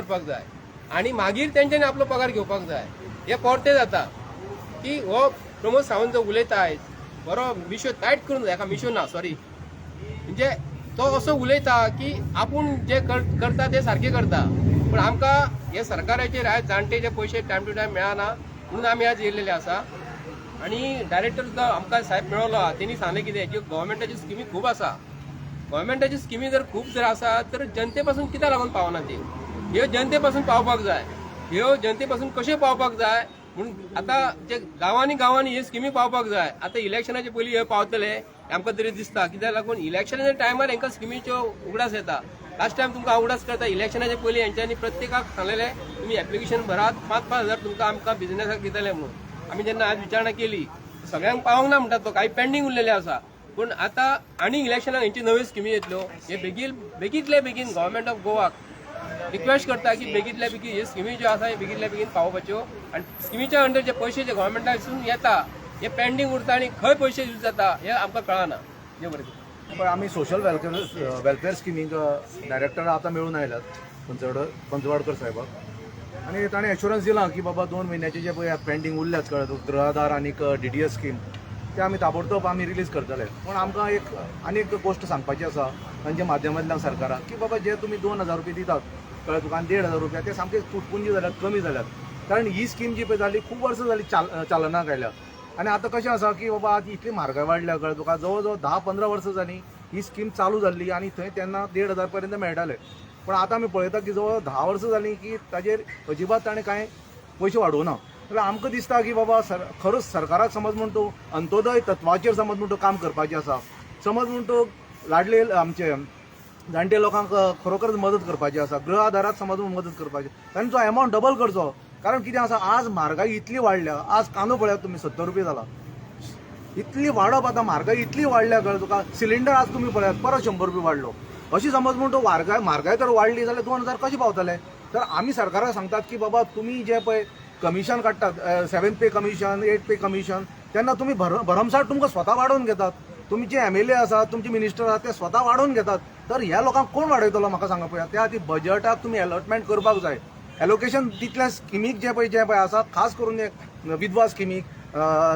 करपाक जाय आणि मागीर तेंच्यांनी आपलो पगार घेवपाक जाय। हे परते जाता की हो प्रमोद सावंत जो उलयता आयज बरो मिशो टायट करून हेका मिशो ना सॉरी म्हणजे तो असो उलयता की आपूण जे करता ते सारखे करता, पण आमकां हे सरकाराचेर आयज जाणटे जे पयशे टायम टू टायम मेळना म्हणून आमी आज येयलेले आसा। आणि डायरेक्टर सुद्दां आमकां साहेब मेळलो आहा, तेणी सांगलें कितें की गव्हर्मेंटाची स्किमी खूब आसा, गव्हर्मेंटाची स्किमी जर खूब जर आसा तर जनते पासून कित्याक लागून पावना ती, ह्यो जनते पासून पावपाक जाय। ह्यो जनते पासून कशें पावपाक जाय म्हणून आतां जे गांवांनी गांवांनी ह्यो स्किमी पावपाक जाय। आतां इलेक्शनाचे पयलीं हे पावतले आमकां तरी दिसता, कित्याक लागून इलेक्शनाच्या टायमार हांकां स्किमीच्यो उगडास येता। लास्ट टायम तुमकां उगडास करता इलेक्शनाचे पयलीं हेंच्यांनी प्रत्येकाक सांगलेलें तुमी एप्लिकेशन भरात, 5,000 तुमकां आमकां बिझनेसाक दितले म्हणून। आमी जेन्ना आज विचारणा केली सगळ्यांक पावंक ना म्हणटात, तो काही पेंडिंग उरलेले आसा, पूण आतां आनी इलेक्शनाक हेंची नव्यो स्किमी येतल्यो। हे बेगीतले बेगीन गव्हर्मेंट ऑफ गोवाक रिक्वेस्ट करता की बेगीतल्या बेगीन हे स्किमी ज्यो आसा हे बेगीतल्या बेगीन पावोवपाच्यो आनी स्किमीच्या अंडर जे पयशे जे गव्हर्मेंटासून येता हे पेंडिंग उरता आणि खंय पयशे यूज जाता हे आमकां कळना। देव बरें करूं। पण आम्ही सोशल वेलफेअर स्किमीक डायरेक्टर आतां मेळून आयल्यात पंचवाडकर साहेबाक, आणि ताणें एश्युरन्स दिला की बाबा 2 महिन्याचे जे पळय पेंडिंग उरल्यात कळ्ळें गृहआधार आणि DDS स्कीम ते आमी ताबडतोब आमी रिलीज करतले। पण आमकां आनी एक गोष्ट सांगपाची आसा तांच्या माध्यमांतल्यान सरकाराक की बाबा जे तुमी 2,000 रुपया दितात कळ्ळें तुका आनी 1,500 रुपया ते सामके तुटपुंजी जाल्यात, कमी जाल्यात, कारण ही स्कीम जी पळय जाली खूब वर्सां जाली चालनाक आयल्या। आणि आता कशें आसा की बाबा आतां इतली म्हारगाय वाडल्या कळ्ळें तुका, जवळ जवळ 10-15 वर्सां जालीं ही स्कीम चालू जाल्ली आणि थंय तेन्ना 1,500 पर्यंत मेळटाले, पण आतां आमी पळयता की जवळ 10 वर्सां जालीं की ताजेर अजिबात ताणें कांय पयशे वाडोवना। जाल्यार आमकां दिसता की बाबा खरोच सरकाराक समज म्हण तूं अंत्योदय तत्वाचेर समज म्हण तूं काम करपाचें आसा, समज म्हण तूं लाडले आमचे जाणटे लोकांक खरोखरच मदत करपाची आसा, गृह आधाराक समज म्हण मदत करपाची, तांचो अमावंट डबल करचो। कारण कितें आसा आज म्हारगाई इतली वाडल्या, आज कांदो पळयात तुमी 70 रुपया जाला, इतली वाडप आतां म्हारगाई इतली वाडल्या कळ्ळें तुका, सिलिंडर आज तुमी पळयात परत 100 रुपया वाडलो। अशी समज म्हण तूं म्हारगाय तर वाडली जाल्यार 2,000 कशें पावतले। तर आमी सरकाराक सांगतात की बाबा तुमी जे पळय कमिशन काडटात 7th पे कमिशन 8th पे कमिशन, तेन्ना तुमी भरमसाट तुमकां स्वता वाडोवन घेतात, तुमचे MLA आसात तुमचे मिनिस्टर आसात ते स्वता वाडोवन घेतात। तर ह्या लोकांक कोण वाडयतलो म्हाका सांगा पळया। त्या खातीर बजटाक तुमी अलॉटमेंट करपाक जाय, एलोकेशन तितल्या स्किमीक जे पळय आसा खास करून विधवा स्किमीक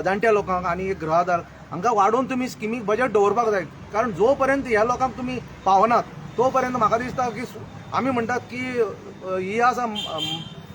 जाणट्या लोकांक आणि गृहआधार हांकां वाडोवन तुमी स्किमीक बजेट दवरपाक जाय, कारण जो पर्यंत ह्या लोकांक तुमी पावनात तो पर्यंत म्हाका दिसता की आमी म्हणटात की ही आसा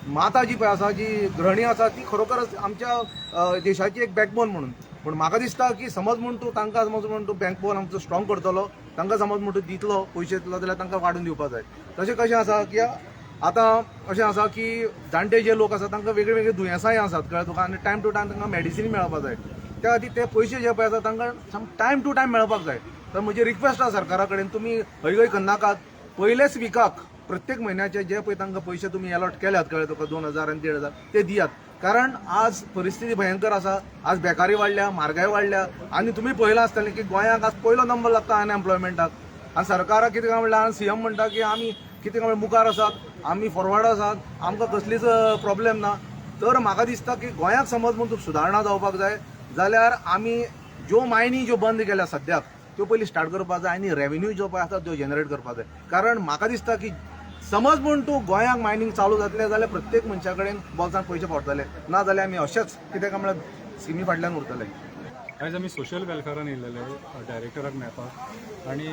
माता जी पळय आसा जी गृहिणी आसा ती खरोखरच आमच्या देशाची एक बॅकबोन म्हणून, पण म्हाका दिसता की समज म्हण तूं तांकां समज म्हण तूं बॅकबोन आमचो स्ट्रॉंग करतलो, तांकां समज म्हण तूं दितलो पयशे दितलो जाल्यार तांकां वाडून दिवपाक जाय। तशें कशें आसा की आतां अशें आसा की जाणटे जे लोक आसा तांकां वेगळी वेगळी दुयेंसांय आसात कळ्ळें तुका, आनी टायम टू टायम तांकां मेडिसीन मेळपाक जाय, त्या खातीर ते पयशे जे पळय आसा तांकां टायम टू टायम मेळपाक जाय। तर म्हजी रिक्वेस्ट आसा सरकारा कडेन तुमी हयगय करनाकात, पयलेच विकाक प्रत्येक म्हयन्याचे जे पळय तांकां पयशे तुमी अलॉट केल्यात कळ्ळें तुका 2,000 आनी 1,500 ते दियात, कारण आज परिस्थिती भयंकर आसा, आज बेकारी वाडल्या, म्हारगाय वाडल्या, आणि तुमी पळयलां आसतलें की गोंयांक आज पयलो नंबर लागता अनएम्प्लॉयमेंटाक, आनी सरकाराक कितें काय म्हणल्यार CM म्हणटा की आमी कितें काय मुखार आसात, आमी फॉरवर्ड आसात, आमकां कसलीच प्रॉब्लेम ना। तर म्हाका दिसता की गोंयाक समज म्हण तूं सुदारणा जावपाक जाय जाल्यार आमी ज्यो मायनी ज्यो बंद केल्या सद्याक त्यो पयलीं स्टार्ट करपाक जाय आनी रेव्हेन्यू जो पळय आसा त्यो जनरेट करपाक जाय, कारण म्हाका दिसता की समज म्हण तूं गोंयांक मायनींग चालू जातलें जाल्यार प्रत्येक मनशा कडेन बोल्सांत पयशे पडटले, ना जाल्यार आमी अशेंच कितें काय म्हणल्यार स्किमी फाटल्यान उरतले। आयज आमी सोशल वेलफेअरान येयलेले डायरेक्टराक मेळपाक, आनी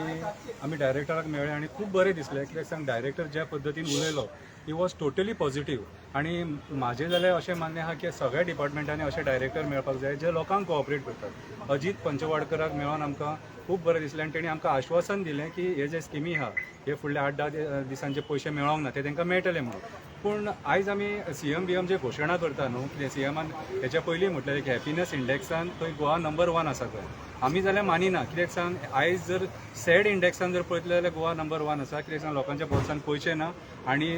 आमी डायरेक्टराक मेळ्ळे आनी खूब बरें दिसलें, कित्याक सांग डायरेक्टर ज्या पद्दतीन उलयलो ही वॉज टोटली पॉझिटीव। आनी म्हाजें जाल्यार अशें मान्य आहा की सगळ्या डिपार्टमेंटांनी अशे डायरेक्टर मेळपाक जाय जे लोकांक कोऑपरेट करतात। अजीत पंचवाडकराक मेळोन आमकां खूब बरें दिसलें, आनी तेणी आमकां आश्वासन दिलें की हे जे स्किमी आहा हे फुडल्या 8-10 दिसांचे पयशे मेळोंक ना ते तांकां मेळटले म्हणून। पूण आयज आमी CM जे घोशणा करता न्हू, कितें CMन हेच्या पयलीं म्हटलें की हॅपिनस इंडेक्सान थंय गोवा नंबर 1 आसा खंय, आमी जाल्यार मानिना, कित्याक सांग आयज जर सॅड इंडेक्सान जर पळयतले जाल्यार गोवा नंबर 1 आसा, कित्याक सांग लोकांच्या बोल्सांत पयशे ना, आनी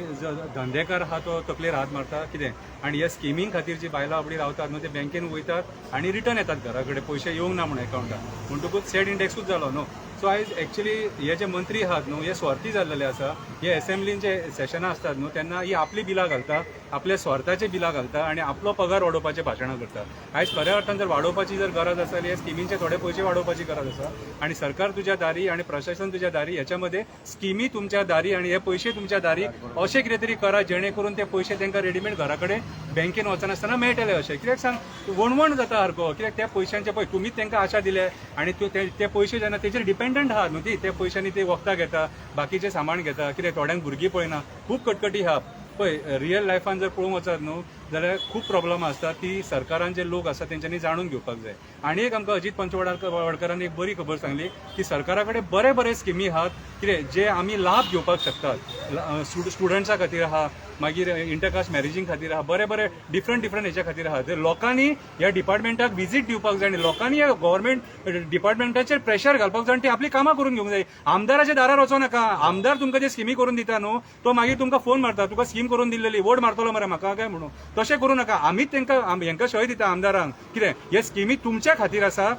धंदेकार आहा तो तकलेर हात मारता कितें, आनी ह्या स्किमीं खातीर जी बायलां आपली रावतात न्हू ते बँकेन वयतात आनी रिटर्न येतात घरा कडेन पयशे येवंक ना म्हणून एकावंटान, म्हणटकूच सॅड इंडेक्सूच जालो न्हू। सो आयज एक्चुअली हे जे मंत्री आहात न्हू हे स्वार्थी जाल्लेले आसा. हे असेंब्लीन जे सेशनां असतात न्हू तेन्ना ही आपली बिलां घालता, आपल्या स्वार्थाचे बिलां घालता आनी आपलो पगार वाडोवपाचे भाशणां करता. आयज खऱ्या अर्थान जर वाडोवपाची जर गरज आसा जाल्यार स्किमींचे थोडे पयशे वाडोवपाची गरज आसा आनी सरकार तुज्या दारी आनी प्रशासन तुज्या दारी ह्याच्यामध्ये स्किमी तुमच्या दारी आनी हे पयशे तुमच्या दारी अशें कितें तरी करा जेणे करून ते पयशे तांकां रेडीमेड घरा कडेन बँकेन वचनासतना मेळटले. अशें कित्याक सांग वणवण जाता सारको. कित्याक त्या पयशांचे पळय तुमीच तांकां आशा दिले आनी ते पयशे जेन्ना तेजेर डिपेंडंट आहात न्हू ती त्या पयशांनी ते वखदां घेता, बाकीचे सामान घेता. कित्याक थोड्यांक भुरगीं पळयना, खूब कटकटी आहा पळय. रियल लायफान जर पळोवंक वचत न्हू जाल्यार खूब प्रॉब्लम आसता ती सरकारान जे लोक आसा तेंच्यांनी जाणून घेवपाक जाय. आनी एक आमकां अजीत पंचवाडकरांनी एक बरी खबर सांगली की सरकारा कडेन बरे बरे स्किमी आहात कितें जे आमी लाभ घेवपाक शकतात. स्टुडंट्सां खातीर आहा, मागीर इंटरकास्ट मॅरेजींग खातीर आहा, बरे बरे डिफरंट हेच्या खातीर आहा. ते लोकांनी ह्या डिपार्टमेंटाक व्हिजीट दिवपाक जाय आनी लोकांनी ह्या गव्हर्मेंट डिपार्टमेंटाचेर प्रेशर घालपाक जाय आनी ती आपली कामां करून घेवंक जाय. आमदाराच्या दारार वचों नाका. आमदार तुमकां जे स्किमी करून दिता न्हू तो मागीर तुमकां फोन मारता, तुका स्कीम करून दिल्ली वोट मारतलो मरे म्हाका काय म्हणून. तशें करूं नाका. आमीच हेंकां शय दिता आमदारांक. कितें हे स्किमी तुमच्या खातीर आसा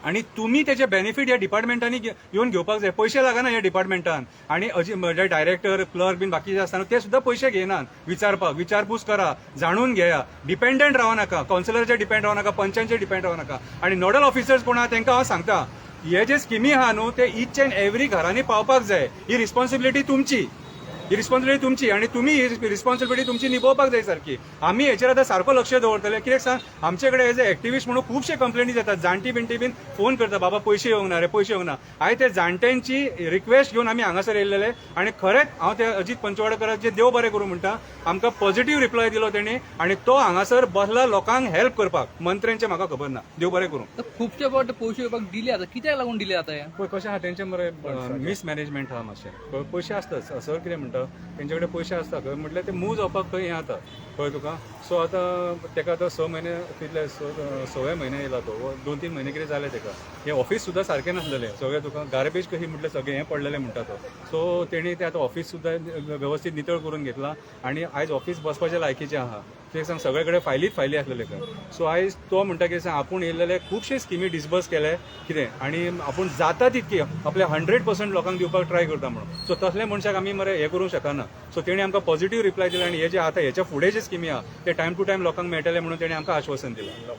आणि तुम्ही त्याचे बेनिफिट या डिपार्टमेंटांनी येऊन घेवपाक जाय. पैसे लागना या डिपार्टमेंटान आनी म्हणजे डायरेक्टर क्लर्क बीन बाकीचे आसतना ते सुद्धा पैसे घेनात. विचारपूस करा, जाणून घेया. डिपेंडंट रावू नका, काउन्सिलरचे डिपेंड रावू नका, पंचांचे डिपेंड रावू नका. आणि नोडल ऑफिसर्स कोण आहा तांकां हांव सांगता हे जे स्किमी आहा न्हू ते इच अँड एव्हरी घरांनी पावपाक जाय. ही रिस्पॉन्सिबिलिटी तुमची आणि तुम्ही ही रिस्पॉन्सिबिलिटी तुमची निभोवपाक जाय सारखी. आम्ही हेचेर आतां सारको लक्ष दवरतले. कित्याक सांग आमचे कडेन एज अ एक्टिविस्ट म्हणून खुबशे कंप्लेनी जातात. जाणटी बिणटी बीन फोन करता बाबा पैसे येवंक ना रे, पैसे येवंक ना. आयज ते जाणट्यांची रिक्वेस्ट घेवन आमी हांगासर येयलेले आनी खरेंच हांव ते अजीत पंचवाडकराचे देव बरें करूं म्हणटा. आमकां पॉझिटिव्ह रिप्लाय दिलो तेणी आनी तो हांगासर बसला लोकांक हेल्प करपाक. मंत्र्यांचे म्हाका खबर ना, देव बरें करूं. खुबशे फावट पयशे येवपाक दिले आता कित्याक लागून दिले आता पळय कशें आहा तेंचे मरे मिसमॅनेजमेंट आहा मातशें. पयशे आसतात सर कितें म्हणटा तेंचे कडेन पयशे आसता खंय म्हटल्यार ते मूव जावपाक खंय हें जाता कळ्ळें तुका. सो आतां ताका आतां 6 म्हयने कितले 6 म्हयने येयला तो 2-3 म्हयने कितें जाले ताका. हें ऑफीस सुद्दां सारकें नासलेलें. सगळें तुका गार्बेज कशी म्हटल्यार सगळें हें पडलेलें म्हणटा तो. सो तेणी तें आतां ऑफीस सुद्दां वेवस्थीत नितळ करून घेतला आनी आयज ऑफीस बसपाचें लायकीचें आहा. कित्याक सांग सगळे कडेन फायली आसलेले खंय. सो आयज तो म्हणटा की सांग आपूण येयलेले खुबशे स्किमी डिस्बर्स केले कितें आनी आपूण जाता तितकी आपल्या 100% लोकांक दिवपाक ट्राय करता म्हणून. सो तसल्या मनशाक आमी मरे हें करूंक शकना. सो तेणी आमकां पॉझिटिव्ह रिप्लाय दिला आनी हे जे आतां हेच्या फुडें जे स्किमी आहा ते टायम टू टायम लोकांक मेळटले म्हणून तेणी आमकां आश्वासन दिलां.